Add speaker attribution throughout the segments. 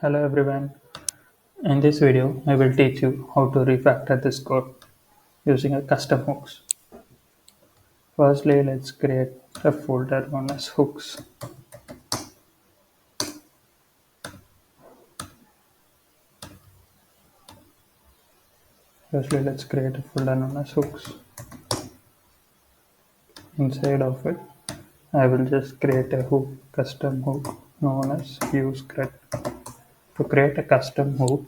Speaker 1: Hello everyone. In this video, I will teach you how to refactor this code using a custom hooks. Firstly, let's create a folder known as hooks. Firstly, let's create a folder known as hooks. Inside of it, I will just create a hook, custom hook known as useCred. To create a custom hook,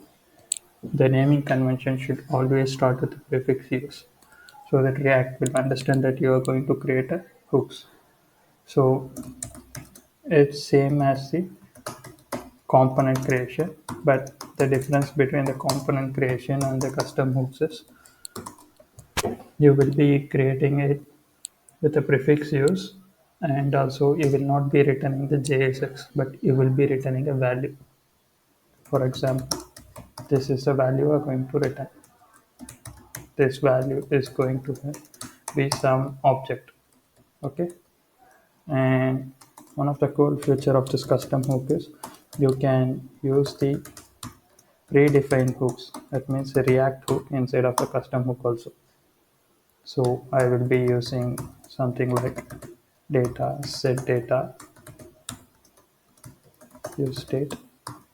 Speaker 1: the naming convention should always start with the prefix use so that React will understand that you are going to create a hooks. So it's same as the component creation, but the difference between the component creation and the custom hooks is you will be creating it with a prefix use, and also you will not be returning the JSX, but you will be returning a value. For example, this is the value we're going to return. This value is going to be some object. Okay, and one of the cool feature of this custom hook is you can use the predefined hooks. That means a React hook inside of the custom hook also. So I will be using something like data, set data, use state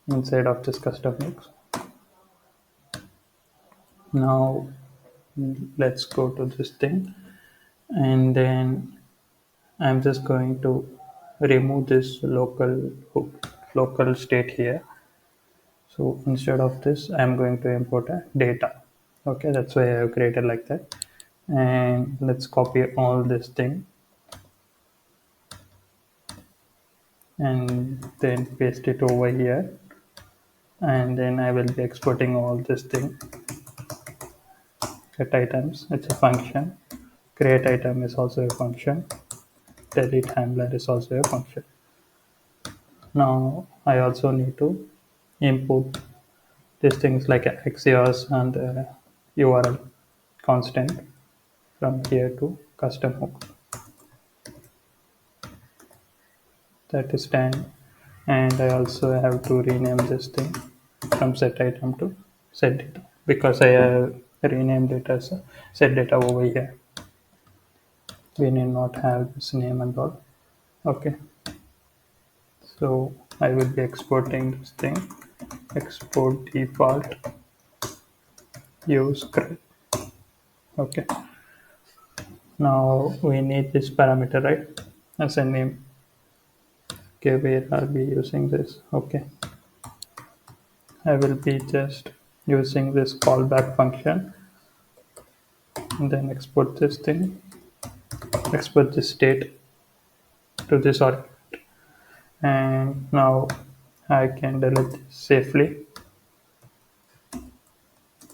Speaker 1: inside of this custom hooks. Now let's go to this thing, and then I'm just going to remove this local hook, local state here. So instead of this, I'm going to import a data. Okay, that's why I have created like that. And let's copy all this thing and then paste it over here, and then I will be exporting all this thing. Get items, it's a function. Create item is also a function. Delete handler is also a function. Now I also need to import these things like axios and URL constant from here to custom hook. That is done, and I also have to rename this thing from set item to set data because I have renamed it as a set data over here. We need not have this name and all. Okay, so I will be exporting this thing, export default use grid. Okay, now we need this parameter, right, as a name. Okay, where are we using this? Okay, I will be just using this callback function and then export this thing, export this state to this argument, and now I can delete this safely.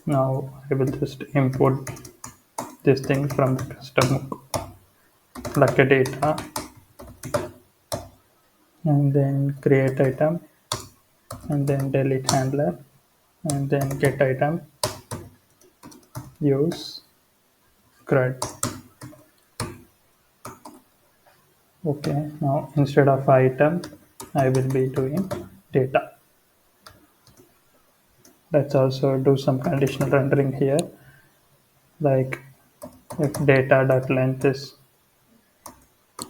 Speaker 1: Now I will just import this thing from the custom like a data, and then create item, and then delete handler, and then get item, use CRUD. Okay, now instead of item, I will be doing data. Let's also do some conditional rendering here, like if data.length is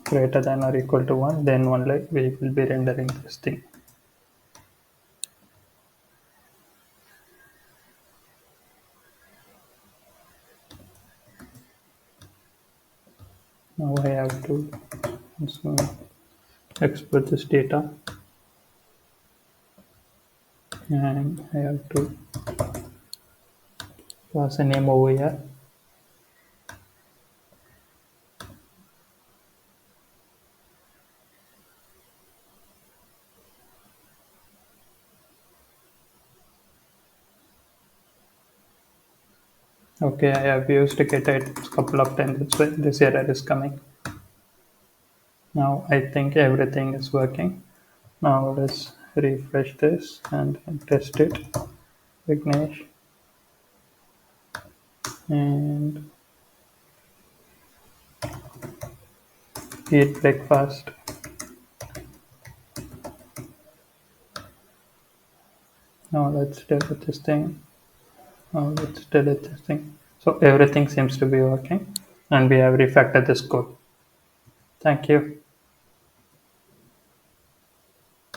Speaker 1: greater than or equal to 1, then only we will be rendering this thing. Now I have to export this data, and I have to pass a name over here. Okay, I have used get items a couple of times, that's why this error is coming. Now I think everything is working. Now let's refresh this and test it. Vignesh, and eat breakfast. Now let's delete this thing. Now let's delete this thing. So everything seems to be working, and we have refactored this code. Thank you.